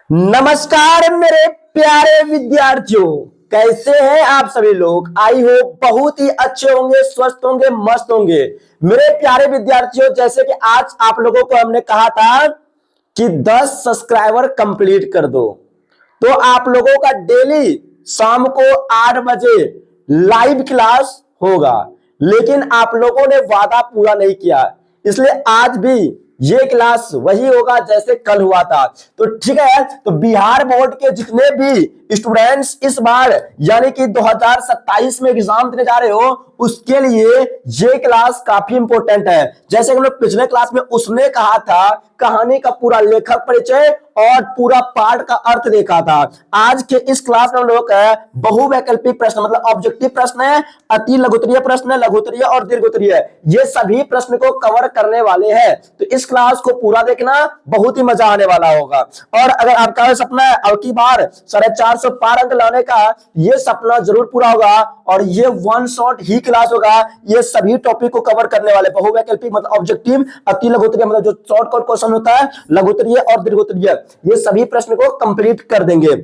नमस्कार मेरे प्यारे विद्यार्थियों, कैसे हैं आप सभी लोग। आई होप बहुत ही अच्छे होंगे, स्वस्थ होंगे, मस्त होंगे। मेरे प्यारे विद्यार्थियों, जैसे कि आज आप लोगों को हमने कहा था कि 10 सब्सक्राइबर कंप्लीट कर दो, तो आप लोगों का डेली शाम को 8 बजे लाइव क्लास होगा। लेकिन आप लोगों ने वादा पूरा नहीं किया, इसलिए आज भी ये क्लास वही होगा जैसे कल हुआ था। तो ठीक है, तो बिहार बोर्ड के जितने भी स्टूडेंट्स इस बार यानी कि 2027 में एग्जाम देने जा रहे हो, उसके लिए ये क्लास काफी इंपॉर्टेंट है। जैसे हम लोग पिछले क्लास में उसने कहा था, कहानी का पूरा लेखक परिचय और पूरा पाठ का अर्थ देखा था। आज के इस क्लास में हम लोग बहुवैकल्पिक प्रश्न मतलब ऑब्जेक्टिव प्रश्न है, अति लघुत्तरीय प्रश्न है, लघुत्तरीय और दीर्घोत्तरीय, ये सभी प्रश्न को कवर करने वाले हैं। तो इस क्लास को पूरा देखना, बहुत ही मजा आने वाला होगा। और अगर आपका सपना है अब की बार 450 पार अंक लाने का, ये सपना जरूर पूरा होगा और ये वन शॉट ही क्लास होगा। ये सभी टॉपिक को कवर करने वाले बहुवैकल्पिक मतलब ऑब्जेक्टिव, अति लघुत्तरीय मतलब जो शॉर्टकट क्वेश्चन होता है, लघुत्तरीय और दीर्घोत्तरीय, ये सभी प्रश्न को कंप्लीट कर देंगे।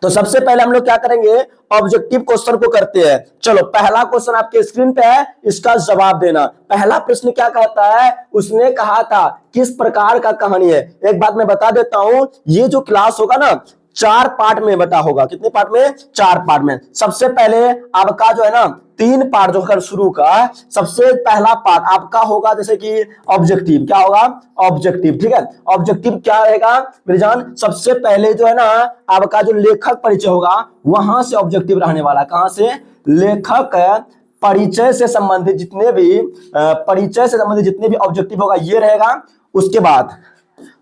तो सबसे पहले हम लोग क्या करेंगे, ऑब्जेक्टिव क्वेश्चन को करते हैं। चलो, पहला क्वेश्चन आपके स्क्रीन पे है, इसका जवाब देना। पहला प्रश्न क्या कहता है, उसने कहा था किस प्रकार का कहानी है। एक बात मैं बता देता हूं, ये जो क्लास होगा ना 4 पार्ट में बटा होगा। कितने पार्ट में? 4 पार्ट में। सबसे पहले आपका जो है ना 3 पार्ट जो है शुरू का, सबसे पहला पार्ट आपका होगा जैसे कि ऑब्जेक्टिव। क्या होगा? ऑब्जेक्टिव। ठीक है, ऑब्जेक्टिव क्या रहेगा मेरी जान? सबसे पहले जो है ना आपका जो लेखक परिचय होगा, वहां से ऑब्जेक्टिव रहने वाला। कहां से? लेखक परिचय से संबंधित जितने भी परिचय से संबंधित जितने भी ऑब्जेक्टिव होगा, ये रहेगा। उसके बाद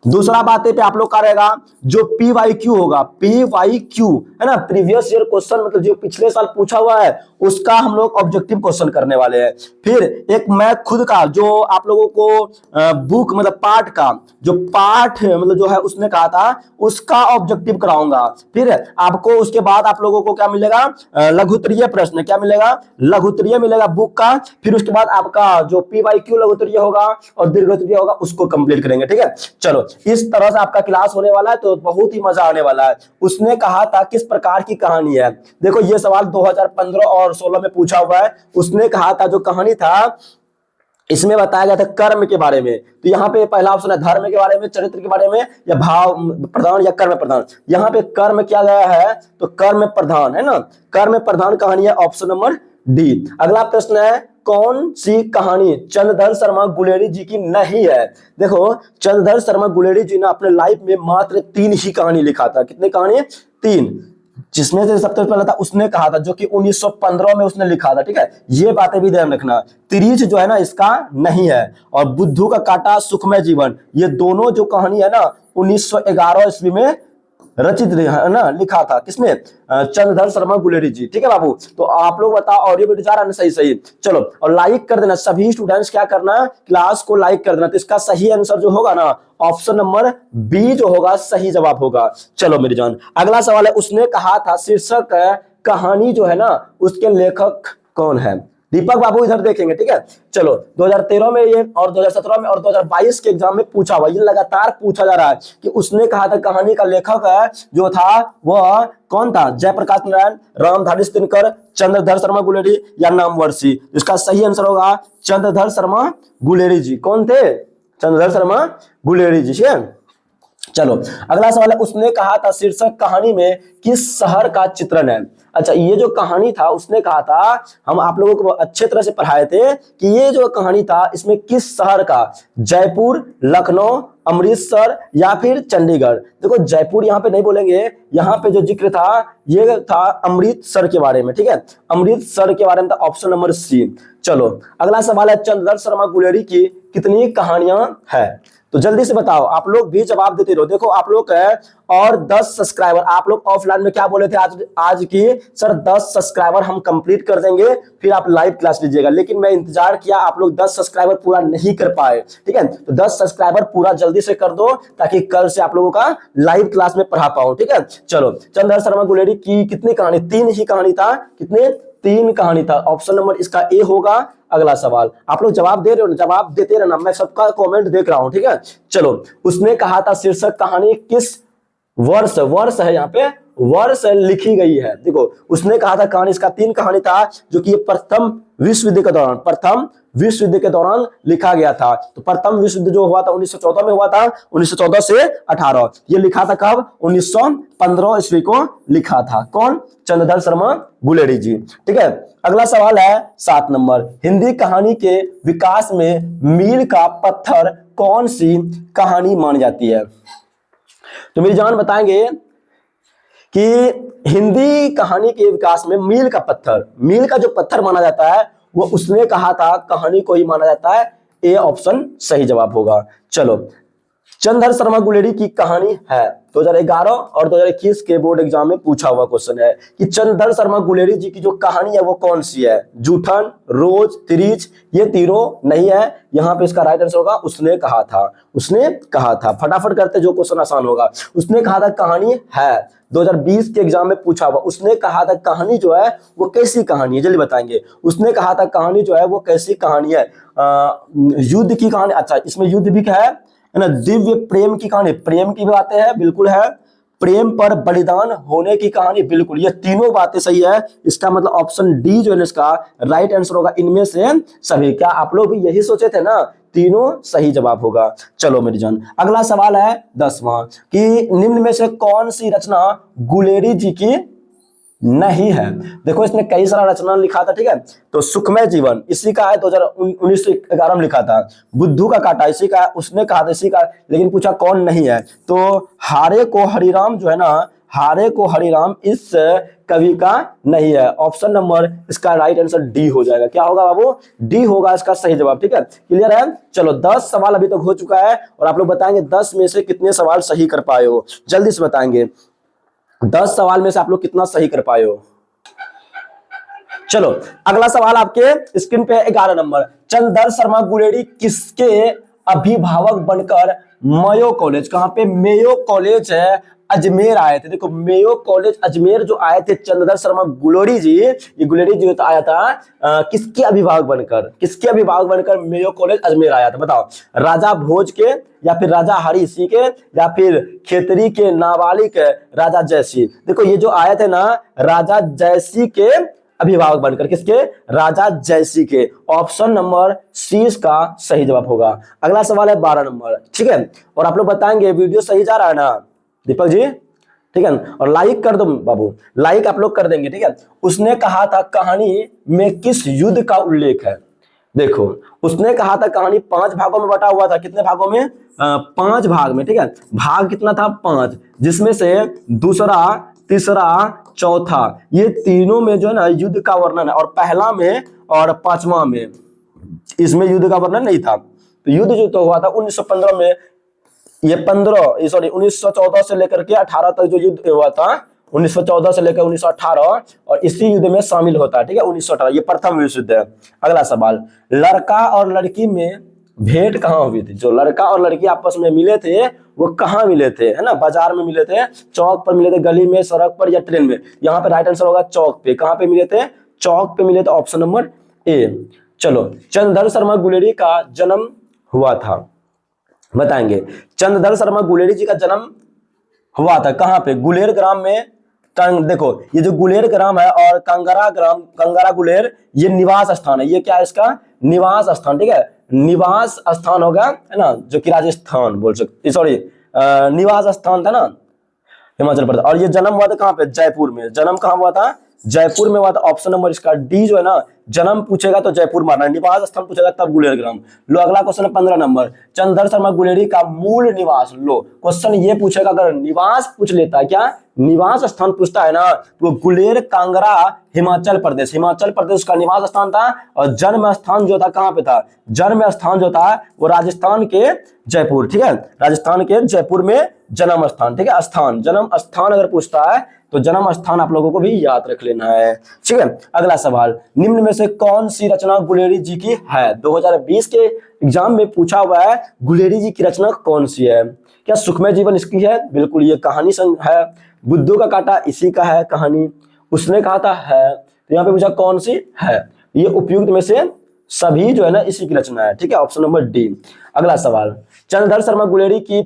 दूसरा बात पे आप लोग का रहेगा जो PYQ होगा। PYQ है ना, प्रीवियस ईयर क्वेश्चन, मतलब जो पिछले साल पूछा हुआ है, उसका हम लोग ऑब्जेक्टिव क्वेश्चन करने वाले हैं। फिर एक मैं खुद का जो आप लोगों को बुक मतलब पाठ का जो पाठ मतलब जो है उसने कहा था, उसका ऑब्जेक्टिव कराऊंगा। फिर आपको उसके बाद आप लोगों को क्या मिलेगा? लघुत्तरीय प्रश्न। क्या मिलेगा? लघुत्तरीय मिलेगा बुक का। फिर उसके बाद आपका जो PYQ लघुत्तरीय होगा और दीर्घोत्तरीय होगा, उसको कंप्लीट करेंगे। ठीक है, चलो इस तरह से आपका क्लास होने वाला है, तो बहुत ही मजा आने वाला है। उसने कहा था किस प्रकार की कहानी है। देखो, ये सवाल 2015 और 16 में पूछा हुआ है। उसने कहा था जो कहानी था, इसमें बताया गया था कर्म के बारे में। तो यहाँ पे पहला ऑप्शन है धर्म के बारे में, चरित्र के बारे में, या भाव प्रधान या कर्म प्रधान। यहाँ पे कर्म किया गया है, तो कर्म प्रधान है ना, कर्म प्रधान कहानी है, ऑप्शन नंबर डी। अगला प्रश्न है, कौन सी कहानी चंद्रधर शर्मा गुलेरी जी की नहीं है। देखो, चंद्रधर शर्मा गुलेरी जी ने अपने लाइफ में मात्र 3 ही कहानी लिखा था। कितनी कहानी? 3। जिसमें से सबसे पहला था उसने कहा था, जो कि 1915 में उसने लिखा था। ठीक है, ये बातें भी ध्यान रखना। तिरीच जो है ना इसका नहीं है, और बुद्धू का काटा, सुखमय जीवन, ये दोनों जो कहानी है ना 1911 ईस्वी में रचित है ना, लिखा था। किसने? चंद्रधर शर्मा गुलेरी जी। ठीक है बाबू, तो आप लोग बताओ, और ये बेटे जा रहा है सही सही। चलो, और लाइक कर देना सभी स्टूडेंट्स, क्या करना, क्लास को लाइक कर देना। तो इसका सही आंसर जो होगा ना, ऑप्शन नंबर बी जो होगा सही जवाब होगा। चलो मेरी जान, अगला सवाल है, उसने कहा था शीर्षक कहानी जो है ना उसके लेखक कौन है। दीपक बाबू इधर देखेंगे। ठीक है, चलो 2013 में ये, और 2017 में और 2022 के एग्जाम में पूछा हुआ, ये लगातार पूछा जा रहा है कि उसने कहा था कहानी का लेखक है जो था वह कौन था। जयप्रकाश नारायण, रामधारी दिनकर, चंद्रधर शर्मा गुलेरी या नामवर्षी। इसका सही आंसर होगा चंद्रधर शर्मा गुलेरी जी। कौन थे? चंद्रधर शर्मा गुलेरी जी। ठीक है, चलो अगला सवाल है, उसने कहा था शीर्षक कहानी में किस शहर का चित्रण है। अच्छा, ये जो कहानी था उसने कहा था, हम आप लोगों को अच्छे तरह से पढ़ाए थे कि ये जो कहानी था इसमें किस शहर का, जयपुर, लखनऊ, अमृतसर या फिर चंडीगढ़। देखो, जयपुर यहाँ पे नहीं बोलेंगे, यहाँ पे जो जिक्र था ये था अमृतसर के बारे में। ठीक है, अमृतसर के बारे में था, ऑप्शन नंबर सी। चलो अगला सवाल है, चंद्रधर शर्मा गुलेरी की कितनी कहानियां हैं। तो जल्दी से बताओ, आप लोग भी जवाब देते रहो। देखो आप लोग है और 10 सब्सक्राइबर, आप लोग ऑफलाइन में क्या बोले थे आज की सर 10 सब्सक्राइबर हम कंप्लीट कर देंगे, फिर आप लाइव क्लास लीजिएगा। लेकिन मैं इंतजार किया, आप लोग 10 सब्सक्राइबर पूरा नहीं कर पाए। ठीक है, तो 10 सब्सक्राइबर पूरा जल्दी से कर दो, ताकि कल से आप लोगों का लाइव क्लास में पढ़ा पाओ। ठीक है, चलो चंद्रधर शर्मा गुलेरी की कितनी कहानी? 3 ही कहानी था। कितने? 3 कहानी था। ऑप्शन नंबर इसका ए होगा। अगला सवाल, आप लोग जवाब दे रहे हो, जवाब देते रहना, मैं सबका कमेंट देख रहा हूं। ठीक है, चलो उसने कहा था शीर्षक कहानी किस वर्ष वर्ष है, यहाँ पे वर्ष लिखी गई है। देखो उसने कहा था कहानी, इसका 3 कहानी था जो कि प्रथम विश्व युद्ध के दौरान, प्रथम विश्व युद्ध के दौरान लिखा गया था। तो प्रथम विश्व युद्ध जो हुआ था 1914 में हुआ था, 1914 से 18। ये लिखा था कब? 1915 ईस्वी को लिखा था। कौन? चंद्रधर शर्मा गुलेरी जी। ठीक है, अगला सवाल है 7 नंबर। हिंदी कहानी के विकास में मील का पत्थर कौन सी कहानी मानी जाती है? तो मेरी जान बताएंगे कि हिंदी कहानी के विकास में मील का पत्थर, मील का जो पत्थर माना जाता है वो उसने कहा था कहानी को ही माना जाता है। ए ऑप्शन सही जवाब होगा। चलो, चंद्रधर शर्मा गुलेरी की कहानी है 2011 और 2021 के बोर्ड एग्जाम में पूछा हुआ क्वेश्चन है कि चंद्रधर शर्मा गुलेरी जी की जो कहानी है वो कौन सी है? जूठन, रोज, तिरीच, ये तीनों नहीं है। यहाँ पे इसका राइट आंसर होगा उसने कहा था। उसने कहा था, फटाफट करते जो क्वेश्चन आसान होगा। उसने कहा था कहानी है, 2020 के एग्जाम में पूछा हुआ। उसने कहा था कहानी जो है वो कैसी कहानी है, जल्दी बताएंगे। उसने कहा था कहानी जो है वो कैसी कहानी है? युद्ध की कहानी। अच्छा, इसमें युद्ध भी है ना। दिव्य प्रेम की कहानी, प्रेम की बातें हैं, बिल्कुल है। प्रेम पर बलिदान होने की कहानी, बिल्कुल। ये तीनों बातें सही है। इसका मतलब ऑप्शन डी जो है इसका राइट आंसर होगा इनमें से सभी। क्या आप लोग भी यही सोचे थे ना? तीनों सही जवाब होगा। चलो मेरी जान, अगला सवाल है 10वां कि निम्न में से कौन सी रचना गुलेरी जी की नहीं है? देखो इसने कई सारा रचना लिखा था, ठीक है। तो सुखमय जीवन इसी का है, 2019-11 में लिखा था। बुद्धू का कांटा इसी का है, उसने कहा था इसी का, लेकिन पूछा कौन नहीं है। तो हारे को हरिराम जो है ना, हारे को हरिराम इस कवि का नहीं है। ऑप्शन नंबर इसका राइट आंसर डी हो जाएगा। क्या होगा बाबू? डी होगा इसका सही जवाब। ठीक है, क्लियर है। चलो 10 सवाल अभी तक हो चुका है और आप लोग बताएंगे 10 में से कितने सवाल सही कर पाए हो, जल्दी से बताएंगे। 10 सवाल में से आप लोग कितना सही कर पाए हो? चलो अगला सवाल आपके स्क्रीन पे 11 नंबर। चंद्रधर शर्मा गुलेरी किसके अभिभावक बनकर मेयो कॉलेज, कहां पे? मेयो कॉलेज है अजमेर आए थे। देखो मेयो कॉलेज अजमेर जो आए थे चंद्रधर शर्मा गुलेरी जी, ये गुलेरी जी तो आया था किसके अभिभावक बनकर? किसके अभिभावक बनकर मेयो कॉलेज अजमेर आया था? बताओ, राजा भोज के, या फिर राजा हरि सिंह के, या फिर खेतरी के नाबालिग राजा जयसिंह? देखो ये जो आए थे ना राजा जयसिंह के अभिभावक बनकर, किसके? राजा जयसिंह के। ऑप्शन नंबर सी इसका सही जवाब होगा। अगला सवाल है 12 नंबर, ठीक है। और आप लोग बताएंगे वीडियो सही जा रहा है ना दीपक जी? ठीक है, और लाइक कर दो बाबू, लाइक आप लोग कर देंगे, ठीक है। उसने कहा था कहानी में किस युद्ध का उल्लेख है? देखो उसने कहा था कहानी 5 भागों में बटा हुआ था। कितने भागों में? 5 भाग में, ठीक है। भाग कितना था? 5, जिसमें से दूसरा, तीसरा, चौथा, ये तीनों में जो है ना युद्ध का वर्णन है, और पहला में और 5वां में इसमें युद्ध का वर्णन नहीं था। तो युद्ध जो तो हुआ था 1915 में, ये 1914 से लेकर के 18 तक जो युद्ध हुआ था, 1914 से लेकर 1918, और इसी युद्ध में शामिल होता है, ठीक है। 1918 ये प्रथम विश्व युद्ध है। अगला सवाल, लड़का और लड़की में भेंट कहाँ हुई थी? जो लड़का और लड़की आपस में मिले थे वो कहाँ मिले थे? है ना, बाजार में मिले थे, चौक पर मिले थे, गली में, सड़क पर, या ट्रेन में? यहाँ पे राइट आंसर होगा चौक पे। कहाँ पे मिले थे? चौक पे मिले थे। Option number A. चलो, चंद्रधर शर्मा गुलेरी का जन्म हुआ था, बताएंगे। चंद्रधर शर्मा गुलेरी जी का जन्म हुआ था कहां पे? गुलेर ग्राम में। देखो ये जो गुलेर ग्राम है और कंगरा ग्राम, कंगरा गुलेर, ये निवास स्थान है। ये क्या है इसका? निवास स्थान, ठीक है। निवास स्थान होगा, है ना, जो कि राजस्थान बोल सकते, सॉरी निवास स्थान था ना हिमाचल प्रदेश। और ये जन्म हुआ था कहां पे? जयपुर में। जन्म कहां हुआ था? जयपुर में हुआ था। ऑप्शन नंबर इसका डी जो है ना, जन्म पूछेगा तो जयपुर मारना, निवास स्थान पूछेगा तब गुलेर ग्राम। लो अगला क्वेश्चन है 15 नंबर। चंद्रधर शर्मा गुलेरी का मूल निवास, लो क्वेश्चन ये पूछेगा, अगर निवास पूछ लेता है, क्या निवास स्थान पूछता है ना, तो गुलेर कांगड़ा हिमाचल प्रदेश, हिमाचल प्रदेश का निवास स्थान था। और जन्म स्थान जो था कहां पे था? जन्म स्थान जो था वो राजस्थान के जयपुर, ठीक है। राजस्थान के जयपुर में जन्म स्थान, ठीक है। स्थान, जन्म स्थान अगर पूछता है तो जन्म स्थान आप लोगों को भी याद रख लेना है, ठीक है। अगला सवाल, निम्न में से कौन सी रचना गुलेरी जी की है? 2020 के एग्जाम में पूछा हुआ है गुलेरी जी की रचना कौन सी है? क्या सुखमय जीवन इसकी है? बिल्कुल, ये कहानी संग है। बुद्धू का कांटा इसी का है कहानी। उसने कहा था है, तो यहाँ पे पूछा कौन सी है? ये उपयुक्त में से सभी जो है ना इसी की रचना है, ठीक है। Option number D. अगला सवाल, चंद्रधर शर्मा गुलेरी की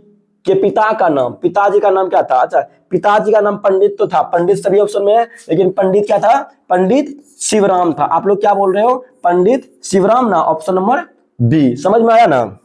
के पिता का नाम, पिताजी का नाम क्या था? अच्छा, पिताजी का नाम पंडित तो था, पंडित सभी ऑप्शन में है, लेकिन पंडित क्या था? पंडित शिवराम था। आप लोग क्या बोल रहे हो? पंडित शिवराम ना, ऑप्शन नंबर बी। समझ में आया ना?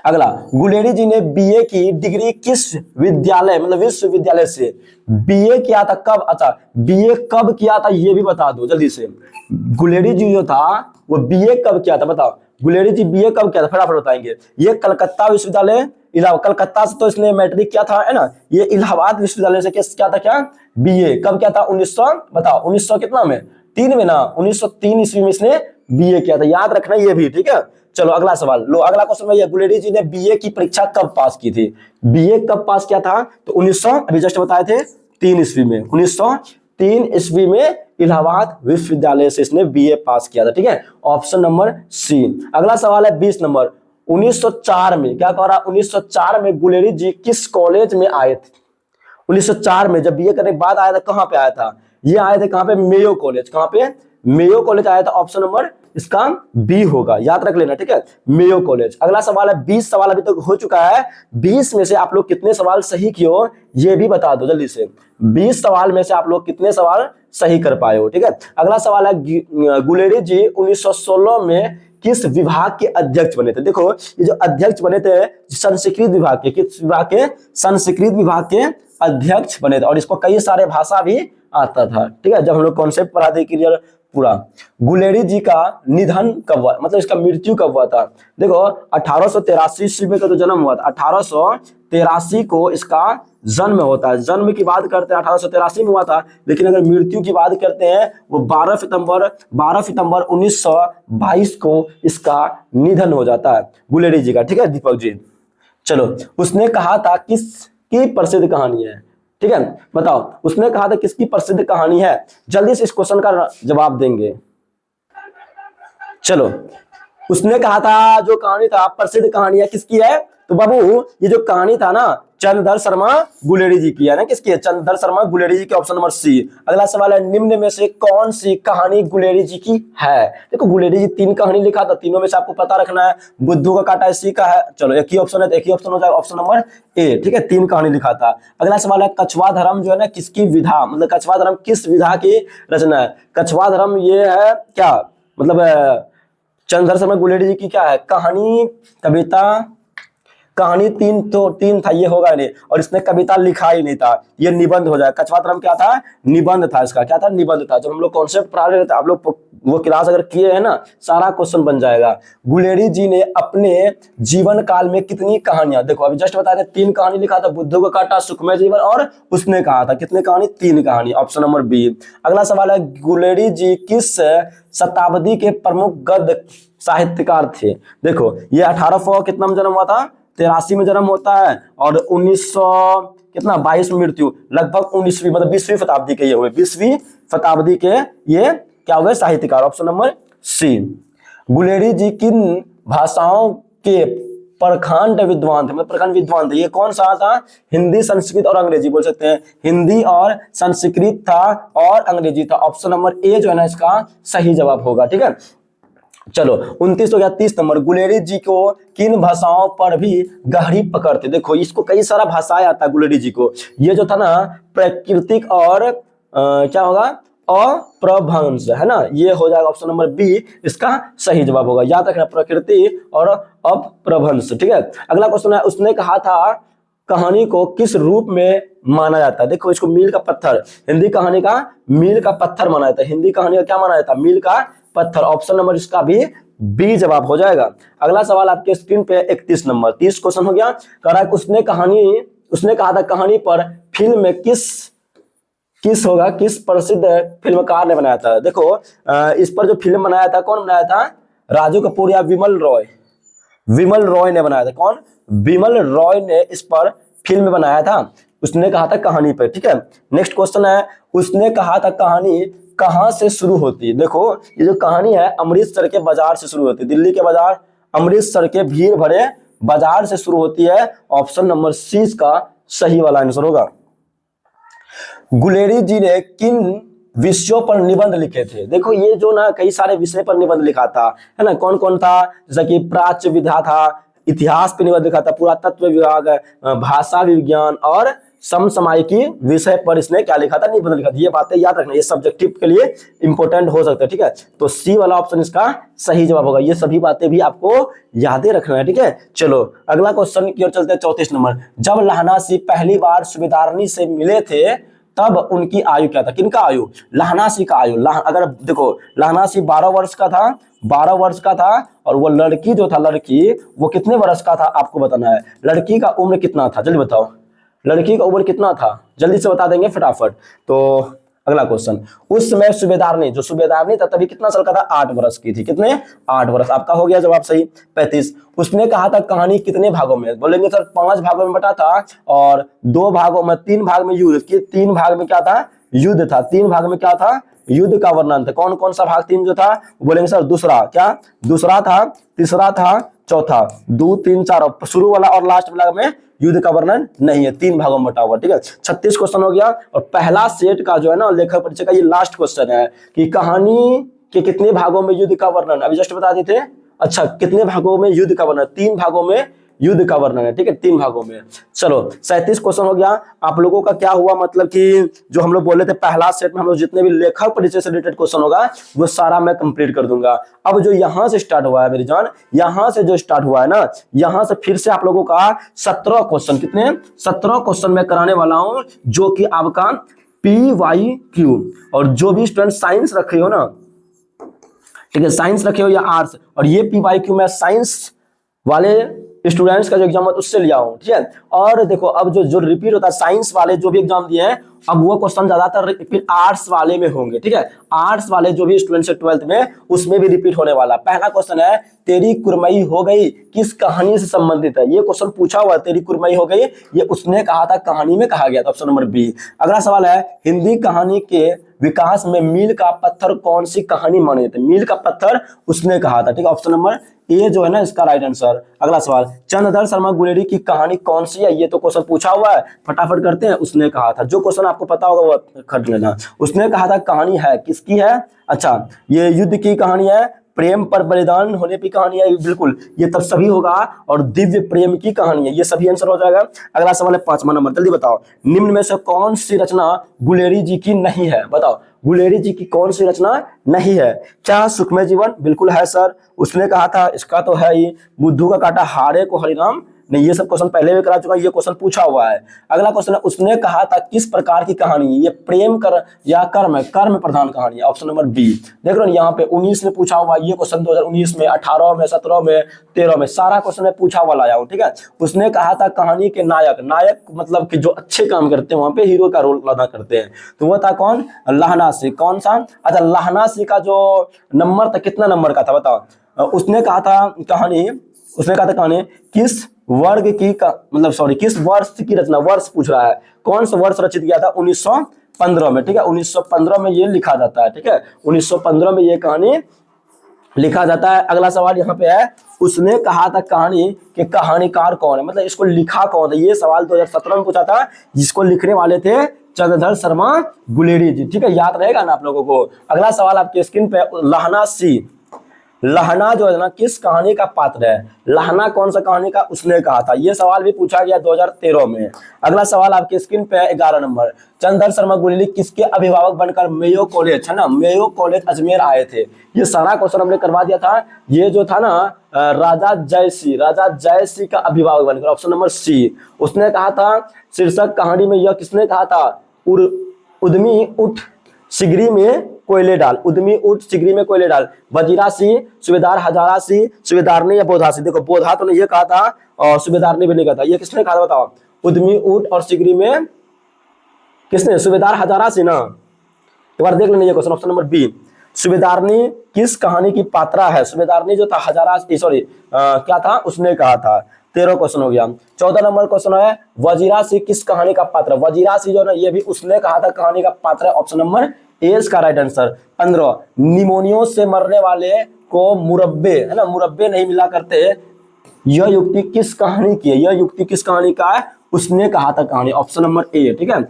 अगला, गुलेरी जी ने बीए की डिग्री किस विद्यालय मतलब विश्वविद्यालय से बीए किया था? कब? अच्छा, बीए कब किया था ये भी बता दो जल्दी से। गुलेरी जी जो था वो बीए कब किया था बताओ। गुलेरी जी बीए कब किया था फटाफट बताएंगे। ये कलकत्ता विश्वविद्यालय, कलकत्ता से तो इसने मैट्रिक किया था, है ना। ये इलाहाबाद विश्वविद्यालय से क्या था? क्या बीए कब किया था? 1900 बताओ, 1900 कितना में? 3 में ना, 1903 ईस्वी में इसने बीए किया था। याद रखना ये भी, ठीक है। चलो अगला सवाल लो। अगला क्वेश्चन में गुलेरी जी ने बीए की परीक्षा कब पास की थी? बीए कब पास किया था? तो 1900 अभी जस्ट बताए थे 3 ईस्वी में, 1903 ईस्वी में इलाहाबाद विश्वविद्यालय से इसने बीए पास किया था, ठीक है। Option number C. अगला सवाल है 20 नंबर। 1904 में क्या कह रहा? 1904 में गुलेरी जी किस कॉलेज में आए थे? 1904 में जब बीए करने के बाद आया था, कहां पे आया था? ये आए थे कहां पे? Mayo college. कहां पे? मेयो कॉलेज आया था। ऑप्शन नंबर इसका बी होगा, याद रख लेना, ठीक है, मेयो कॉलेज। अगला सवाल है 20 सवाल अभी तक हो चुका है। 20 में से आप लोग कितने सवाल सही किए हो ये भी बता दो जल्दी से। 20 सवाल में से आप लोग कितने सवाल सही कर पाए हो, ठीक है। अगला सवाल है गुलेरी जी 1916 में किस विभाग के अध्यक्ष बने थे? देखो ये जो अध्यक्ष बने थे संस्कृत विभाग के, किस विभाग के? संस्कृत विभाग के अध्यक्ष बने थे, और इसको कई सारे भाषा भी आता था, ठीक है। जब हम लोग कॉन्सेप्ट पढ़ाते क्लियर पूरा। गुलेरी जी का निधन कब हुआ, मतलब इसका मृत्यु कब हुआ था? देखो 1883 ईस्वी में का तो जन्म हुआ था, 1883 को इसका जन्म होता है। जन्म की बात करते हैं 1883 में हुआ था, लेकिन अगर मृत्यु की बात करते हैं वो 12 सितंबर 1922 को इसका निधन हो जाता है गुलेरी जी का, ठीक है दीपक जी। चलो, उसने कहा था किसकी प्रसिद्ध कहानी है, ठीक है, बताओ उसने कहा था किसकी प्रसिद्ध कहानी है? जल्दी से इस क्वेश्चन का जवाब देंगे। चलो, उसने कहा था जो कहानी था प्रसिद्ध कहानी है किसकी है? तो बाबू ये जो कहानी था ना चंद्रधर शर्मा गुलेरी जी की है ना। किसकी है? चंद्रधर शर्मा गुलेरी जी की, ऑप्शन नंबर सी। अगला सवाल है निम्न में से कौन सी कहानी गुलेरी जी की है? देखो गुलेरी जी 3 कहानी लिखा था, तीनों में से आपको पता रखना है। बुद्धू का काटा इसी का है। चलो एक ही ऑप्शन है तो एक ही ऑप्शन हो जाएगा, ऑप्शन नंबर ए, ठीक है। 3 कहानी लिखा था। अगला सवाल है कछुआ धर्म जो है ना किसकी विधा, मतलब कछुआ धर्म किस विधा की रचना है? कछुआ धर्म ये है क्या, मतलब चंद्रधर शर्मा गुलेरी जी की क्या है? कहानी, कविता, कहानी 3 था, ये होगा नहीं, और इसने कविता लिखा ही नहीं था, ये निबंध हो जाएगा। कछुआ धर्म क्या था? निबंध था इसका। क्या था? निबंध था। जब हम लोग कॉन्सेप्ट पढ़ा रहे थे आप लोग वो क्लास अगर किए हैं ना सारा क्वेश्चन बन जाएगा। गुलेरी जी ने अपने जीवन काल में कितनी कहानियां, देखो अभी जस्ट बताया था 3 कहानी लिखा था, बुद्धू का काटा, सुखमय जीवन, और उसने कहा था कितने कहानी? 3 कहानी, ऑप्शन नंबर बी। अगला सवाल है गुलेरी जी किस शताब्दी के प्रमुख गद्य साहित्यकार थे? देखो ये 1800 कितना में जन्म हुआ था? 83 में जन्म होता है, और 1900 कितना 22 में मृत्यु, लगभग 19वीं मतलब 20वीं शताब्दी के ये हुए, 20वीं शताब्दी के ये क्या हुए? साहित्यकार, ऑप्शन नंबर सी। गुलेरी जी किन भाषाओं के प्रखंड विद्वान थे, मतलब प्रखंड विद्वान थे? ये कौन सा था? हिंदी, संस्कृत और अंग्रेजी बोल सकते हैं। हिंदी और संस्कृत था और अंग्रेजी था। ऑप्शन नंबर ए जो है ना इसका सही जवाब होगा, ठीक है। चलो 29 हो गया। 30 नंबर गुलेरी जी को किन भाषाओं पर भी गहरी पकड़ थी? देखो इसको कई सारा भाषाएं आता है गुलेरी जी को। ये जो था ना प्राकृतिक और क्या होगा? अप्रभंश, है ना, ये हो जाएगा ऑप्शन नंबर बी इसका सही जवाब होगा। याद रखना प्रकृति और अप्रभंश, ठीक है। अगला क्वेश्चन है उसने कहा था कहानी को किस रूप में माना जाता है? देखो इसको मील का पत्थर, हिंदी कहानी का मील का पत्थर माना जाता है। हिंदी कहानी का क्या माना जाता है? मील का पत्थर। ऑप्शन नंबर इसका भी बी जवाब हो जाएगा। अगला सवाल आपके स्क्रीन पे 31 नंबर 30 क्वेश्चन हो गया। कह रहा है उसने कहा था कहानी पर फिल्म में किस होगा, किस प्रसिद्ध फिल्मकार ने बनाया था? देखो इस पर जो फिल्म बनाया था कौन बनाया था? राजू कपूर या विमल रॉय? विमल रॉय ने बनाया था। कौन? विमल रॉय ने इस पर फिल्म बनाया था। उसने कहा था कहानी पर, ठीक है। नेक्स्ट क्वेश्चन है उसने कहा था कहानी कहां से शुरू होती है? देखो ये जो कहानी है अमृतसर के बाजार से शुरू होती है। दिल्ली के बाजार, अमृतसर के भीड़ भरे बाजार से शुरू होती है। ऑप्शन नंबर सी इसका सही वाला आंसर होगा। गुलेरी जी ने किन विषयों पर निबंध लिखे थे? देखो ये जो ना कई सारे विषय पर निबंध लिखा था, है ना। कौन कौन था? जैसा कि प्राच्य विधा था, इतिहास पे निबंध लिखा था, पुरातत्व विभाग, भाषा विज्ञान और समसामयिकी विषय पर इसने क्या लिखा था, निबंध लिखा था। ये बातें याद रखना, ये सब्जेक्टिव के लिए इंपॉर्टेंट हो सकता है, ठीक है। तो सी वाला ऑप्शन इसका सही जवाब होगा। ये सभी बातें भी आपको यादें रखना है, ठीक है। चलो अगला क्वेश्चन की ओर चलते हैं, 34 नंबर। जब लहना सिंह पहली बार सूबेदारनी से मिले थे तब उनकी आयु क्या था? किनका आयु? लहना सिंह का आयु। अगर देखो लहना सिंह 12 वर्ष का था, 12 वर्ष का था, और वो लड़की जो था, लड़की वो कितने वर्ष का था आपको बताना है। लड़की का उम्र कितना था, जल्दी बताओ, लड़की का उम्र कितना था, जल्दी से बता देंगे फटाफट। तो अगला क्वेश्चन, उस समय सूबेदारनी, जो सूबेदारनी था तभी कितना साल का था? 8 वर्ष की थी। कितने? 8 वर्ष। आपका हो गया जवाब सही, 35। उसने कहा था कहानी कितने भागों में? बोलेंगे सर 5 भागों में बटा था, और 2 भागों में, 3 भाग में युद्ध की, 3 भाग में क्या था? युद्ध था। 3 भाग में क्या था? युद्ध का वर्णन था। कौन कौन सा भाग 3 जो था? बोलेंगे सर दूसरा, क्या दूसरा था, तीसरा था, चौथा, 2 3 4, शुरू वाला और लास्ट वाला में युद्ध का वर्णन नहीं है, 3 भागों में बटा हुआ, ठीक है। 36 क्वेश्चन हो गया। और पहला सेट का जो है ना लेखक परिचय का ये लास्ट क्वेश्चन है कि कहानी के कितने भागों में युद्ध का वर्णन, अभी जस्ट बता देते। अच्छा, कितने भागों में युद्ध का वर्णन? 3 भागों में युद्ध का वर्णन है, ठीक है, 3 भागों में। चलो 37 क्वेश्चन हो गया। आप लोगों का क्या हुआ, मतलब कि जो हम लोग बोले थे पहला सेट में हम लोग जितने भी लेखक परिचय से रिलेटेड क्वेश्चन होगा वो सारा मैं कंप्लीट कर दूंगा। अब जो यहां से स्टार्ट हुआ है मेरी जान, यहां से जो स्टार्ट हुआ है ना, यहां से फिर से आप लोगों का 17 क्वेश्चन, कितने? 17 क्वेश्चन मैं कराने वाला हूं, जो कि आपका PYQ। और जो भी स्टूडेंट साइंस रखे हो ना, ठीक है, साइंस रखे हो या आर्ट्स, और ये PYQ मैं साइंस वाले स्टूडेंट्स का जो एग्जाम है उससे लिया हूं, ठीक है। और देखो अब जो रिपीट होता है, साइंस वाले जो भी एग्जाम दिए हैं अब वो क्वेश्चन ज्यादातर फिर आर्ट्स वाले में होंगे, ठीक है। आर्ट्स वाले जो भी स्टूडेंट्स है 12th में, उसमें भी रिपीट होने वाला। पहला क्वेश्चन है तेरी कुरमई हो गई किस कहानी से संबंधित है? ये क्वेश्चन पूछा हुआ है, तेरी कुरमई हो गई, ये उसने कहा था, कहानी में कहा गया था, ऑप्शन नंबर बी। अगला सवाल है हिंदी कहानी के विकास में मील का पत्थर कौन सी कहानी माने जाते? मील का पत्थर उसने कहा था, ठीक है, ऑप्शन नंबर ए जो है ना इसका राइट आंसर। अगला सवाल, चंद्रधर शर्मा गुलेरी की कहानी कौन सी है? ये तो क्वेश्चन पूछा हुआ है, फटाफट करते हैं। उसने कहा था, जो क्वेश्चन आपको पता होगा वो कर लेना। उसने कहा था कहानी है, किसकी है? अच्छा, ये युद्ध की कहानी है, प्रेम पर बलिदान होने की कहानी है, बिल्कुल ये तब सभी होगा, और दिव्य प्रेम की कहानी है, ये सभी आंसर हो जाएगा। अगला सवाल है 5वां नंबर, जल्दी बताओ, निम्न में से कौन सी रचना गुलेरी जी की नहीं है? बताओ गुलेरी जी की कौन सी रचना नहीं है? क्या सुखमय जीवन? बिल्कुल है सर। उसने कहा था, इसका तो है ही, बुद्धू का काटा हारे को हरिनाम नहीं, ये सब क्वेश्चन पहले भी करा चुका, ये क्वेश्चन पूछा हुआ है। अगला क्वेश्चन है उसने कहा था किस प्रकार की कहानी, ये प्रेम कर या कर्म है, कर्म प्रधान कहानी है, ऑप्शन नंबर बी। देख रहे हो यहाँ पे 19 में पूछा हुआ, ये क्वेश्चन 2019 में, 18 में, 17 में, 13 में, सारा क्वेश्चन में पूछा हुआ लाया हूँ, ठीक है। उसने कहा था कहानी के नायक, नायक मतलब कि जो अच्छे काम करते हैं वहां पे हीरो का रोल अदा करते हैं, तो वो था कौन? लहना सिंह। कौन सा? अच्छा, लहना सिंह का जो नंबर था कितना नंबर का था बताओ? उसने कहा था कहानी, उसने कहा था कहानी किस वर्ग की मतलब सॉरी किस वर्ष की रचना, वर्ष पूछ रहा है, कौन सा वर्ष रचित किया था? 1915 में, ठीक है, 1915 में ये लिखा जाता है, ठीक है, 1915 में ये कहानी लिखा जाता है। अगला सवाल यहाँ पे है, उसने कहा था कहानी के कहानीकार कौन है, मतलब इसको लिखा कौन है? ये सवाल 2017 में पूछा था, जिसको लिखने वाले थे चंद्रधर शर्मा गुलेरी जी, ठीक है, याद रहेगा ना आप लोगों को। अगला सवाल आपके स्क्रीन पे, लहना सिंह, लहना जो है ना किस कहानी का पात्र है? लहना कौन सा कहानी का? उसने कहा था, ये सवाल भी पूछा गया 2013 में। अगला सवाल आपके स्क्रीन पे है 11 नंबर, चंद्रधर शर्मा गुलेरी किसके अभिभावक बनकर मेयो कॉलेज, है ना, मेयो कॉलेज अजमेर आए थे? ये सारा क्वेश्चन हमने करवा दिया था। ये जो था ना राजा जयसिंह, राजा जयसिंह का अभिभावक बनकर, ऑप्शन नंबर सी। उसने कहा था शीर्षक कहानी में यह किसने कहा था? उद्यमी उठ सिगरी में कोयले डाल, उद्यमी उठ सिगरी में कोयले डाल। वजीरा सिंह, सूबेदार हजारा सिंह, सूबेदारनी या बोधा सिंह? देखो बोधा तो ने ये कहा था और सूबेदारनी भी नहीं कहा था, ये किसने कहा था बताओ? उद्यमी उठ और सिगरी में किसने? सूबेदार हजारा सिंह ना। एक बार देख लेना ये क्वेश्चन, ऑप्शन नंबर बी। सूबेदारनी किस कहानी की पात्रा है? सूबेदारनी जो था हजारा, सॉरी क्या था उसने कहा था। 13 क्वेश्चन हो गया। 14 नंबर क्वेश्चन है, वजीरा सिंह किस कहानी का पात्र? वजीरा सिंह जो ना ये भी उसने कहा था कहानी का पात्र है, ऑप्शन नंबर ए इसका राइट आंसर। 15, निमोनियो से मरने वाले को मुरब्बे, है ना, मुरब्बे नहीं मिला करते, यह युक्ति किस कहानी की है? यह युक्ति किस कहानी का है? उसने कहा था कहानी, ऑप्शन नंबर ए। ठीक है,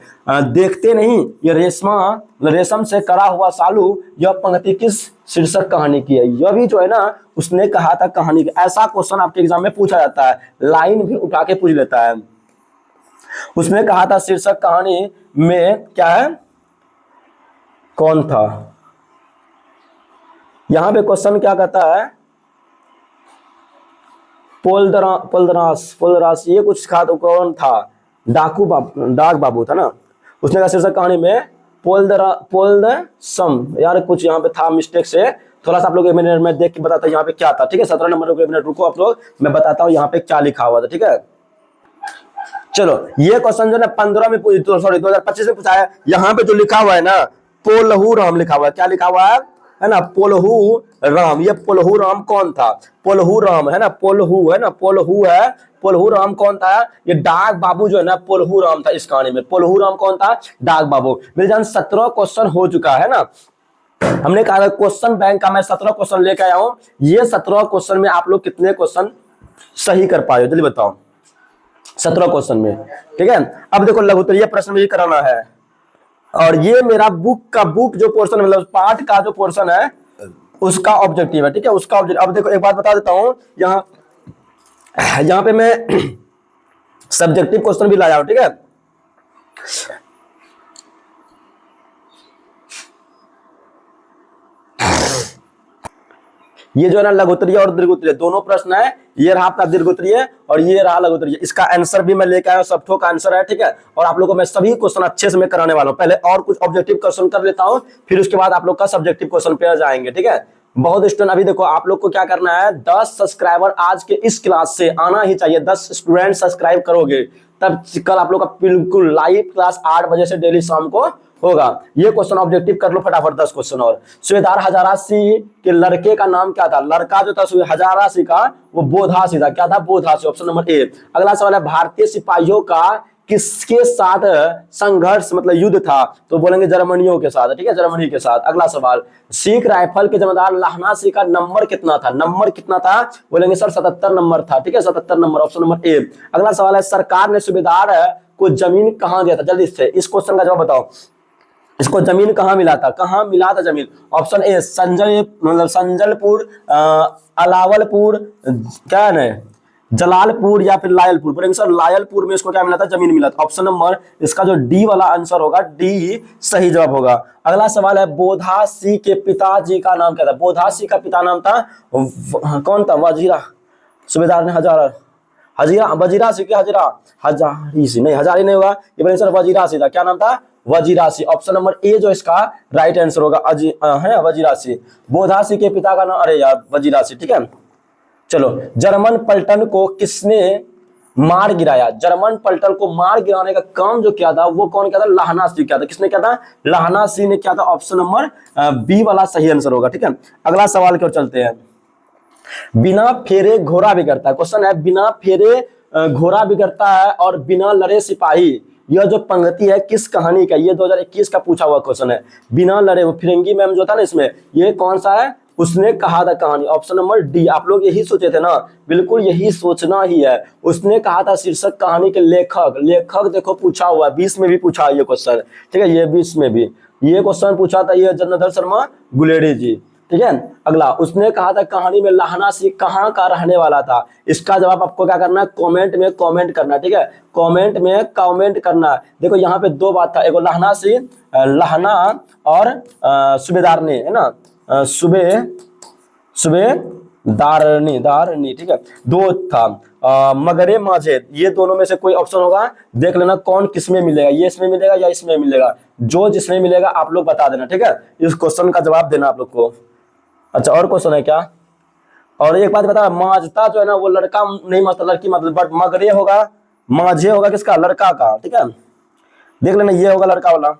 देखते नहीं ये रेशम से करा हुआ सालू, यह पंक्ति किस शीर्षक कहानी की है। यह भी जो है ना उसने कहा था कहानी की। ऐसा क्वेश्चन आपके एग्जाम में पूछा जाता है, लाइन भी उठा के पूछ लेता है। उसने कहा था शीर्षक कहानी में क्या है, कौन था। यहां पे क्वेश्चन क्या कहता है, पोलदरास ये कुछ था, तो कौन था, डाक बाबू था ना। उसने कहा शीर्षक कहानी में पोलदसम, यार कुछ यहाँ पे था मिस्टेक से, थोड़ा सा आप लोग 1 मिनट में देख के बताता हूँ यहाँ पे क्या था। ठीक है, 17 नंबर को 1 मिनट रुको आप लोग, मैं बताता हूँ यहाँ पे क्या लिखा हुआ था। ठीक है, चलो ये क्वेश्चन जो ना 15 में सॉरी 2025 में पूछा है। यहाँ पे जो लिखा हुआ है ना पोलहू राम लिखा हुआ है, क्या लिखा हुआ है ना, पोलहू राम। ये पोलहू राम कौन था, पोलहू राम है ना, पोलहू है ना, पोलहू है, पोलहू राम कौन था, ये डाक बाबू जो है ना पोलहू राम था इस कहानी में। पोलहू राम कौन था, डाक बाबू। मेरे जान 17 क्वेश्चन हो चुका है ना, हमने कहा क्वेश्चन बैंक का मैं 17 क्वेश्चन लेकर आया हूं। ये 17 क्वेश्चन में आप लोग कितने क्वेश्चन सही कर पाए हो जल्दी बताओ, 17 क्वेश्चन में। ठीक है, अब देखो लघुत्तरीय प्रश्न भी कराना है, और ये मेरा बुक जो पोर्शन मतलब पाठ का जो पोर्शन है उसका ऑब्जेक्टिव है। ठीक है, उसका ऑब्जेक्टिव। अब देखो एक बात बता देता हूं, यहाँ पे मैं सब्जेक्टिव क्वेश्चन भी लाया हूं। ठीक है, ये जो है ना लघुत्तरीय और दीर्घोत्तरीय दोनों प्रश्न है। ये रहा आपका दीर्घोत्तरीय और ये रहा लघुत्तरीय। इसका आंसर भी मैं लेके आया हूं, सब ठो का आंसर है। ठीक है, और आप लोगों को मैं सभी क्वेश्चन अच्छे से मैं कराने वाला हूं। पहले और कुछ ऑब्जेक्टिव क्वेश्चन कर लेता हूं, फिर उसके बाद आप लोग का सब्जेक्टिव क्वेश्चन पे जाएंगे। ठीक है, बहुत स्टूडेंट अभी देखो आप लोग को क्या करना है, 10 सब्सक्राइबर आज के इस क्लास से आना ही चाहिए। 10 स्टूडेंट सब्सक्राइब करोगे तब कल आप लोग का बिल्कुल लाइव क्लास 8 बजे से डेली शाम को होगा। ये क्वेश्चन ऑब्जेक्टिव कर लो फटाफट 10 क्वेश्चन और। सूबेदार हजारा सिंह के लड़के का नाम क्या था, लड़का जो था हजारा सिंह का वो बोधा सिंह था। क्या था, बोधा सिंह, ऑप्शन नंबर ए। अगला सवाल है भारतीय सिपाहियों का किसके साथ संघर्ष मतलब युद्ध था, तो बोलेंगे जर्मनियों के साथ। ठीक है, जर्मनी के साथ। अगला सवाल सिख राइफल के जमादार लाहना सिंह का नंबर कितना था, नंबर कितना था, बोलेंगे सर 77 नंबर था। ठीक है, 77 नंबर, ऑप्शन नंबर ए। अगला सवाल है सरकार ने सूबेदार को जमीन कहां दिया था, जल्दी से इस क्वेश्चन का जवाब बताओ। इसको जमीन कहां मिला था, कहां मिला था जमीन, ऑप्शन ए संजलपुर, अलावलपुर, क्या है जलालपुर या फिर लायलपुर। बोलेंगे सर लायलपुर में इसको क्या मिला था, जमीन मिला था। ऑप्शन नंबर इसका जो डी वाला आंसर होगा, डी सही जवाब होगा। अगला सवाल है बोधा सिंह के पिताजी का नाम क्या था, बोधा सिंह का पिता नाम था कौन था, वजीरा। सूबेदार ने वजीरा सिंह, हजारी सिंह नहीं, हजारी नहीं होगा, ये बोलेंगे सर वजीरा सिंह था। क्या नाम था, Wazira Singh. Option number A जो इसका राइट आंसर होगा, है वजीरा सिंह। बोधा सिंह के पिता का नाम, अरे यार वजीरा सिंह। ठीक है, चलो जर्मन पलटन को किसने मार गिराया, जर्मन पलटन को मार गिराने का काम जो किया था वो कौन किया था, लाहना सिंह किया था। किसने किया था, लाहना सिंह ने किया था। ऑप्शन नंबर बी वाला सही आंसर होगा। ठीक है, अगला सवाल की ओर चलते हैं। बिना फेरे घोड़ा बिगड़ता है, क्वेश्चन है बिना फेरे घोड़ा बिगड़ता है और बिना लड़े सिपाही, यह जो पंक्ति है किस कहानी का, ये 2021 का पूछा हुआ क्वेश्चन है। बिना लड़े, वो फिरंगी मैम जो था ना इसमें, ये कौन सा है, उसने कहा था कहानी, ऑप्शन नंबर डी। आप लोग यही सोचे थे ना, बिल्कुल यही सोचना ही है। उसने कहा था शीर्षक कहानी के लेखक देखो पूछा हुआ है, 20 में भी पूछा है ये क्वेश्चन। ठीक है, ये 20 में भी ये क्वेश्चन पूछा था, ये जनार्दन शर्मा गुलेरी जी। ठीक है, अगला उसने कहा था कहानी में लाहना सिंह कहाँ का रहने वाला था। इसका जवाब आपको क्या करना है, कमेंट में कमेंट करना। ठीक है, कमेंट में कमेंट करना। देखो यहाँ पे दो बात था, एगो लाहना सिंह, लाहना और सूबेदार ने, है ना, दारनी। ठीक है, दो था मगरे माझे, ये दोनों में से कोई ऑप्शन होगा, देख लेना कौन किसमें मिलेगा, ये इसमें मिलेगा या इसमें मिलेगा, जो जिसमें मिलेगा आप लोग बता देना। ठीक है, इस क्वेश्चन का जवाब देना आप लोग को। अच्छा और क्वेश्चन है क्या, और एक बात बता, माजता जो है ना वो लड़का नहीं मतलब लड़की मतलब, बट मगरे होगा, माझे होगा किसका, लड़का का। ठीक है, देख लेना ये होगा लड़का वाला।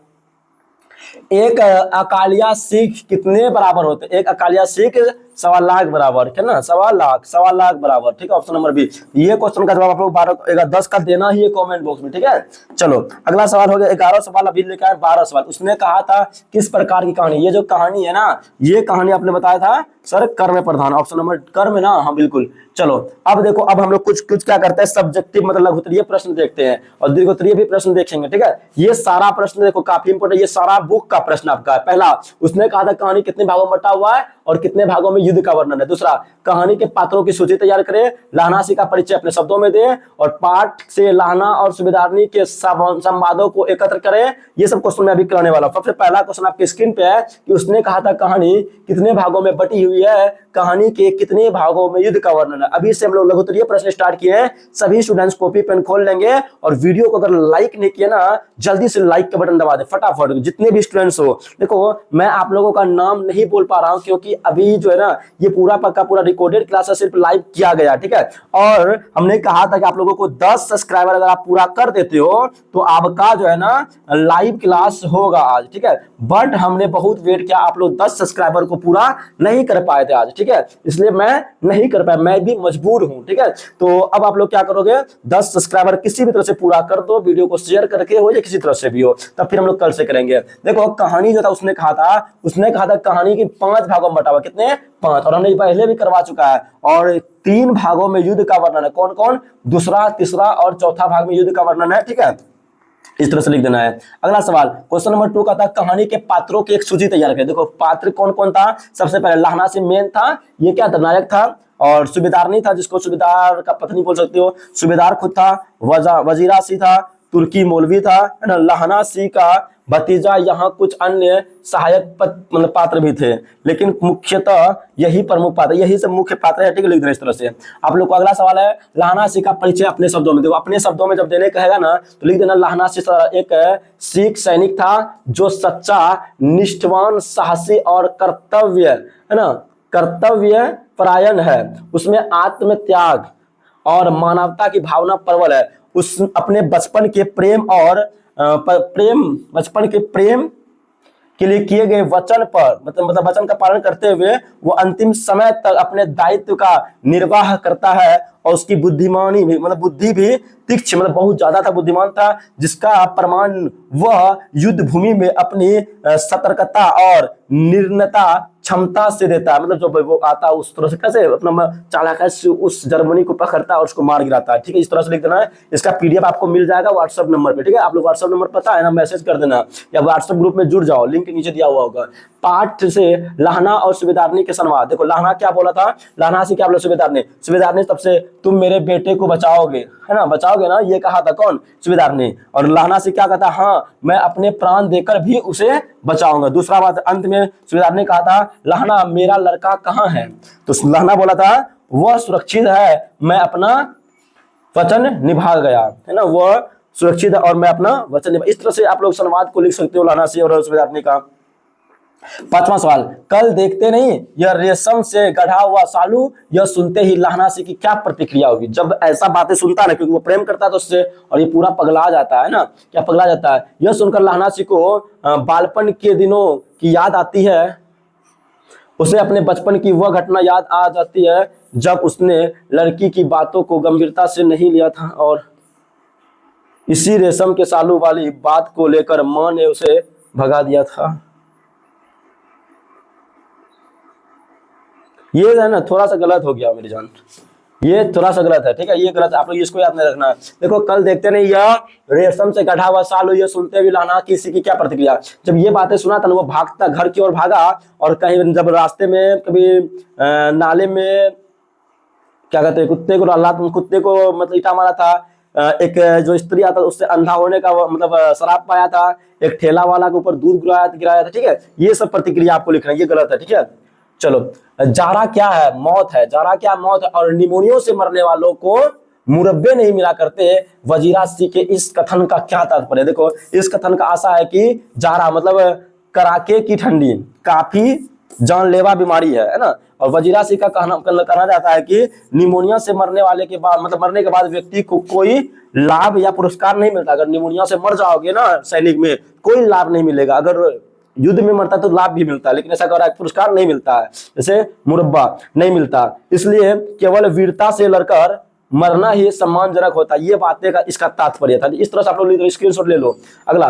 एक अकालिया सिख कितने बराबर होते हैं, एक अकालिया सिख 1.25 लाख बराबर, है ना, 1.25 लाख बराबर, ठीक है, ऑप्शन नंबर बी। ये क्वेश्चन का जवाब आप लोग 10 का देना ही है कमेंट बॉक्स में, ठीक है। चलो अगला सवाल हो गया 11 सवाल, अभी लेकर आए 12 सवाल। उसने कहा था किस प्रकार की कहानी, ये जो कहानी है ना, ये कहानी आपने बताया था सर कर्म प्रधान, ऑप्शन नंबर कर्म ना, हाँ बिल्कुल। चलो अब देखो, अब हम लोग कुछ कुछ क्या करते हैं, सब्जेक्टिव मतलब लघुत्तरीय प्रश्न देखते हैं और दीर्घोत्तरीय भी प्रश्न देखेंगे, ठीक है। ये सारा प्रश्न देखो काफी इंपोर्टेंट, ये सारा बुक का प्रश्न आपका है। पहला, उसने कहा था कहानी कितने भागों में बटा हुआ है और कितने भागों में युद्ध का वर्णन है। दूसरा, कहानी के पात्रों की सूची तैयार करें, लहनासी का परिचय अपने शब्दों में दें और पाठ से लहना और सुबेदारनी के संवादों को एकत्र करें। ये सब क्वेश्चन मैं अभी कराने वाला हूं। सबसे पहला क्वेश्चन आपके स्क्रीन पे है कि उसने कहा था कहानी कितने भागों में बटी हुई है, कहानी के कितने भागों में युद्ध का वर्णन है। अभी से हम लोग लघुत्तरीय प्रश्न स्टार्ट किए हैं। सभी स्टूडेंट्स कॉपी पेन खोल लेंगे और वीडियो को अगर लाइक नहीं किया ना, जल्दी से लाइक का बटन दबा दे फटाफट, जितने भी स्टूडेंट्स हो। देखो मैं आप लोगों का नाम नहीं बोल पा रहा हूं क्योंकि अभी जो है ना, ये पूरा पक्का पूरा रिकॉर्डेड क्लास है, सिर्फ लाइव किया गया, ठीक है। और हमने कहा था कि आप लोगों को 10 सब्सक्राइबर अगर आप पूरा कर देते हो तो आपका जो है ना लाइव क्लास होगा आज, ठीक है। बट हमने बहुत वेट किया, आप लोग 10 सब्सक्राइबर को पूरा नहीं कर पाए थे आज, ठीक है, इसलिए मैं नहीं कर पाया, मैं भी मजबूर हूं, ठीक है। तो अब आप लोग क्या करोगे, 10 सब्सक्राइबर किसी भी तरह से पूरा कर दो, वीडियो को शेयर करके हो या किसी तरह से भी हो, तब फिर हम लोग कल से करेंगे। देखो कहानी जो था उसने कहा था कहानी की 5 भागों में बटा हुआ, कितने 5, और हमने पहले भी करवा चुका है। और 3 भागों में युद्ध का वर्णन है, कौन कौन, दूसरा, तीसरा और चौथा भाग में युद्ध का वर्णन है, ठीक है। इस तरह से लिख देना है। अगला सवाल क्वेश्चन नंबर 2 का था कहानी के पात्रों की एक सूची तैयार करें। देखो पात्र कौन कौन था, सबसे पहले लहनासी मेन था, ये क्या था, नायक था। और सूबेदारनी था, जिसको सूबेदार का पत्नी बोल सकते हो, सूबेदार खुद था। वजीरा सी था, तुर्की मौलवी था, है ना। लहनासी का भतीजा, यहाँ कुछ अन्य सहायक मतलब पात्र भी थे, लेकिन मुख्यतः यही प्रमुख पात्र, यही सब मुख्य पात्र है, ठीक है, लिख देना इस तरह से। आप लोग को अगला सवाल है लहनासी का परिचय अपने शब्दों में। देखो अपने शब्दों में जब देने कहेगा ना तो लिख देना लहनासी एक सिख सैनिक था जो सच्चा, निष्ठावान, साहसी और कर्तव्य, है ना, कर्तव्य परायण है। उसमें आत्म त्याग और मानवता की भावना प्रबल है। उस अपने बचपन के प्रेम के लिए किए गए वचन पर मतलब वचन का पालन करते हुए वो अंतिम समय तक अपने दायित्व का निर्वाह करता है। और उसकी बुद्धिमानी भी मतलब बुद्धि भी तीक्ष्ण, मतलब बहुत ज्यादा था, बुद्धिमान था, जिसका प्रमाण वह युद्ध भूमि में अपनी सतर्कता और निर्णयता क्षमता से देता है। मतलब जो वो आता है उस तरह से कैसे अपना चालाकी से उस जर्मनी को पकड़ता है और उसको मार गिराता है, ठीक है, इस तरह से लिख देना है। इसका पीडीएफ आपको मिल जाएगा व्हाट्सएप नंबर पे, ठीक है। आप लोग व्हाट्सएप नंबर पता है ना, मैसेज कर देना या व्हाट्सएप ग्रुप में जुड़ जाओ, लिंक नीचे दिया हुआ होगा। पाठ से लहना और सूबेदारनी के संवाद। देखो लहना क्या बोला था, लहना से क्या बोला सूबेदारनी तब से तुम मेरे बेटे को बचाओगे, है ना, बचाओगे ना, ये कहा था कौन, सूबेदारनी। और लहना से क्या कहता, हाँ मैं अपने प्राण देकर भी उसे बचाऊंगा। दूसरा बात, अंत में सूबेदार ने कहा था लहना मेरा लड़का कहाँ है, तो लहना बोला था वह सुरक्षित है, मैं अपना वचन निभा गया, है ना, वह सुरक्षित है और मैं अपना वचन निभा। इस तरह से आप लोग संवाद को लिख सकते हो लहना से और सूबेदारनी का। 5वां सवाल, कल देखते नहीं यह रेशम से गढ़ा हुआ सालू, यह सुनते ही लहनासी की क्या प्रतिक्रिया होगी। जब ऐसा बातें सुनता है ना, क्योंकि वो प्रेम करता है तो उससे, और ये पूरा पगला जाता है ना, क्या पगला जाता है। यह सुनकर लहनासी को बालपन के दिनों की याद आती है, उसे अपने बचपन की वह घटना याद आ जाती है जब उसने लड़की की बातों को गंभीरता से नहीं लिया था और इसी रेशम के सालू वाली बात को लेकर मां ने उसे भगा दिया था। ये है ना थोड़ा सा गलत हो गया मेरी जान, ये थोड़ा सा गलत है, ठीक है, ये गलत, आप लोग इसको याद नहीं रखना। देखो कल देखते नहीं यह रेशम से गढ़ा हुआ सालू, ये सुनते हुए लहना किसी की क्या प्रतिक्रिया। जब ये बातें सुना था ना, वो भागता घर की ओर भागा और कहीं जब रास्ते में कभी नाले में क्या कहते हैं कुत्ते को मतलब ईटा मारा था, एक जो स्त्री आता उससे अंधा होने का मतलब शराब पाया था, एक ठेला वाला के ऊपर दूध गिराया था, ठीक है, ये सब प्रतिक्रिया आपको लिखना है, ये गलत है, ठीक है। चलो जारा क्या है, मौत है, जारा क्या मौत है, और निमोनिया से मरने वालों को मुरब्बे नहीं मिला करते। वजीरा सी के इस कथन का क्या तात्पर्य। देखो इस कथन का आशा है कि जारा मतलब कड़ाके की ठंडी काफी जानलेवा बीमारी है ना। और वजीरा सी का कहना जाता है कि निमोनिया से मरने वाले के बाद मतलब मरने के बाद व्यक्ति को कोई लाभ या पुरस्कार नहीं मिलता। अगर निमोनिया से मर जाओगे ना सैनिक में, कोई लाभ नहीं मिलेगा। अगर युद्ध में मरता है तो लाभ भी मिलता है, लेकिन ऐसा कर पुरस्कार नहीं मिलता है, जैसे मुरब्बा नहीं मिलता। इसलिए केवल वीरता से लड़कर मरना ही सम्मानजनक होता है। ये बातें का इसका तात्पर्य था। इस तरह से आप लोग स्क्रीनशॉट ले लो। अगला,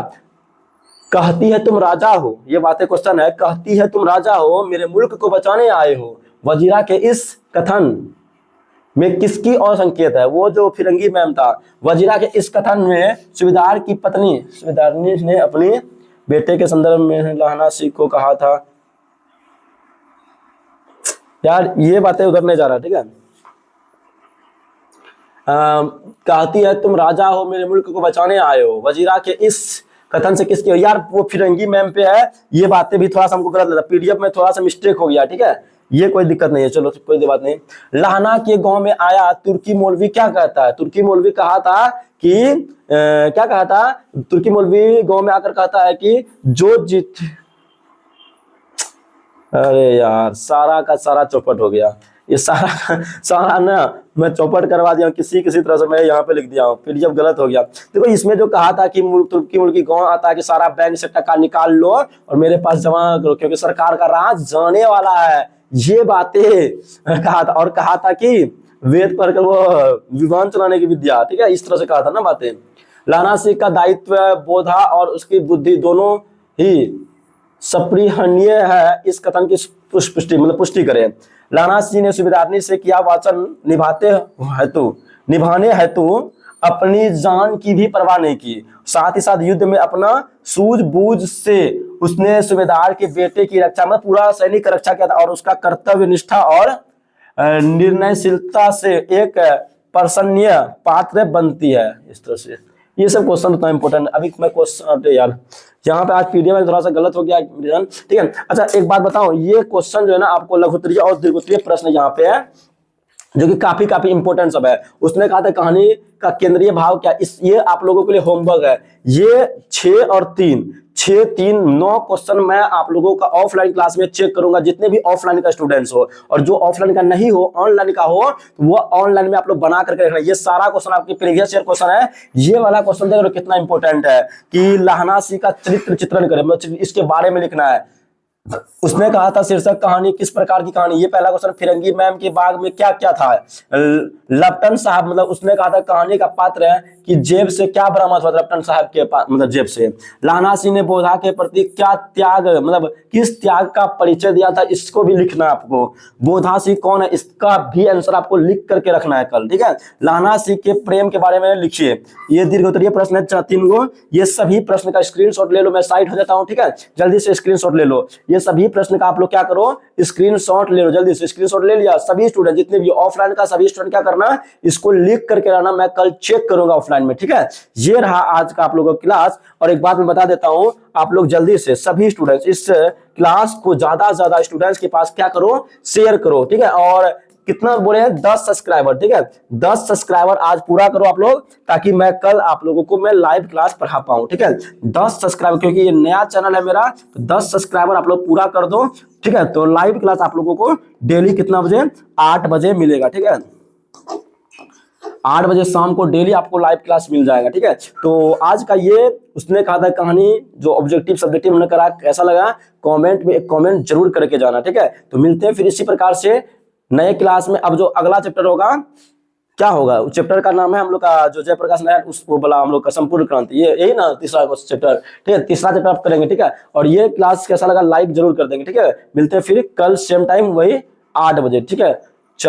कहती है तुम राजा हो, ये बातें क्वेश्चन है। कहती है तुम राजा हो, मेरे मुल्क को बचाने आए हो। वजीरा के इस कथन में किसकी और संकेत है? वो जो फिरंगी मैम था, वजीरा के इस कथन में सूबेदार की पत्नी सूबेदारनी ने अपने बेटे के संदर्भ में लहाना सिंह को कहा था। यार ये बातें उधर नहीं जा रहा, ठीक है। कहती है तुम राजा हो, मेरे मुल्क को बचाने आए हो। वजीरा के इस कथन से किसकी? यार वो फिरंगी मैम पे है, ये बातें भी थोड़ा सा हमको गलत लगा, पीडीएफ में थोड़ा सा मिस्टेक हो गया, ठीक है। ये कोई दिक्कत नहीं है, चलो कोई बात नहीं। लाहना के गांव में आया तुर्की मौलवी क्या कहता है? तुर्की मौलवी कहा था कि क्या कहा था? तुर्की मौलवी गांव में आकर कहता है कि जो जीत, अरे यार सारा का सारा चौपट हो गया। ये सारा ना मैं चौपट करवा दिया किसी तरह से, मैं यहाँ पे लिख दिया हूँ, पीडीएफ गलत हो गया। देखो इसमें जो कहा था कि तुर्की मुल्की गांव आता है कि सारा बैंक से टका निकाल लो और मेरे पास जमा करो क्योंकि सरकार का राज जाने वाला है, ये बातें कहा था। और कहा था कि वेद पढ़कर वो विमान चलाने की विद्या, ठीक है, इस तरह से कहा था ना बातें। लाना सिंह का दायित्व, बोधा और उसकी बुद्धि दोनों ही सप्रिहनीय है, इस कथन की पुष्टि करें। लाना सिंह ने सूबेदारनी से किया वचन निभाने हेतु अपनी जान की भी परवाह नहीं की। साथ ही साथ युद्ध में अपना सूझबूझ से उसने सूबेदार के बेटे की रक्षा में पूरा सैनिक का रक्षा किया था और उसका कर्तव्य निष्ठा और निर्णयशीलता से एक प्रशंसनीय पात्र बनती है। इस तरह से ये सब क्वेश्चन उतना इंपॉर्टेंट। अभी मैं क्वेश्चन यार यहाँ पे आज पीडीएफ में थोड़ा सा गलत हो गया, ठीक है। अच्छा एक बात बताओ, ये क्वेश्चन जो है ना आपको लघुत्तरीय और दीर्घोत्तरीय प्रश्न यहाँ पे है जो कि काफी इंपॉर्टेंट सब है। उसने कहा था कहानी का केंद्रीय भाव क्या, ये आप लोगों के लिए होमवर्क है। ये 6 और 3 9 क्वेश्चन मैं आप लोगों का ऑफलाइन क्लास में चेक करूंगा, जितने भी ऑफलाइन का स्टूडेंट्स हो, और जो ऑफलाइन का नहीं हो ऑनलाइन का हो वो ऑनलाइन में आप लोग बना करके रखना। ये सारा क्वेश्चन आपके प्रीवियस ईयर क्वेश्चन है। ये वाला क्वेश्चन देखो कितना इंपॉर्टेंट है कि लाहना सिंह का चरित्र चित्रण करें, मतलब इसके बारे में लिखना है। उसने कहा था शीर्षक कहानी किस प्रकार की कहानी। ये पहला क्वेश्चन, फिरंगी मैम के बाग में क्या क्या था। लप्टन साहब, मतलब उसने कहा था कहानी का पात्र है कि जेब से क्या बरामद हुआ लप्टन साहब के मतलब जेब से। लाहना सिंह ने बोधा के प्रति क्या त्याग, मतलब किस त्याग का परिचय दिया था, इसको भी लिखना है आपको। बोधा सिंह कौन है, इसका भी आंसर आपको लिख करके रखना है कल, ठीक है। लाहना सिंह के प्रेम के बारे में लिखिए। ये दीर्घोत्तरीय प्रश्न है 3 गो। ये सभी प्रश्न का स्क्रीनशॉट ले लो, मैं साइड हो जाता हूँ, ठीक है। जल्दी से स्क्रीनशॉट ले लो। ये सभी प्रश्न का आप लोग क्या करो, स्क्रीनशॉट ले लो, जल्दी से स्क्रीनशॉट ले लिया। सभी स्टूडेंट जितने भी ऑफलाइन का सभी स्टूडेंट क्या करना, इसको लिख करके रहना, मैं कल चेक करूंगा ऑफलाइन में, ठीक है। ये रहा आज का आप लोगों का क्लास। और एक बात मैं बता देता हूं, आप लोग जल्दी से सभी स्टूडेंट्स इस क्लास को ज्यादा से ज्यादा स्टूडेंट्स के पास क्या करो, शेयर करो, ठीक है। और कितना बोले हैं, 10 सब्सक्राइबर, ठीक है। 10 सब्सक्राइबर आज पूरा करो आप लोग, ताकि मैं कल आप लोगों को मैं लाइव क्लास पढ़ा पाऊं, ठीक है। 10 सब्सक्राइबर, क्योंकि ये नया चैनल है मेरा, तो 10 सब्सक्राइबर आप लोग पूरा कर दो, ठीक है। तो लाइव क्लास आप लोगों को डेली कितना बजे, 8 बजे मिलेगा, ठीक है। 8 बजे शाम को डेली आपको लाइव क्लास मिल जाएगा, ठीक है। तो आज का ये उसने कहा था कहानी जो ऑब्जेक्टिव सब्जेक्टिव हमने करा, कैसा लगा कमेंट में एक कमेंट जरूर करके जाना, ठीक है। तो मिलते हैं फिर इसी प्रकार से नए क्लास में। अब जो अगला चैप्टर होगा, क्या होगा, उस चैप्टर का नाम है हम लोग का जो जयप्रकाश नारायण उसको बोला हम लोग का संपूर्ण क्रांति, ये यही ना तीसरा चैप्टर, ठीक है। तीसरा चैप्टर आप करेंगे, ठीक है। और ये क्लास कैसा लगा लाइक जरूर कर देंगे, ठीक है। मिलते हैं फिर कल सेम टाइम वही 8 बजे, ठीक है।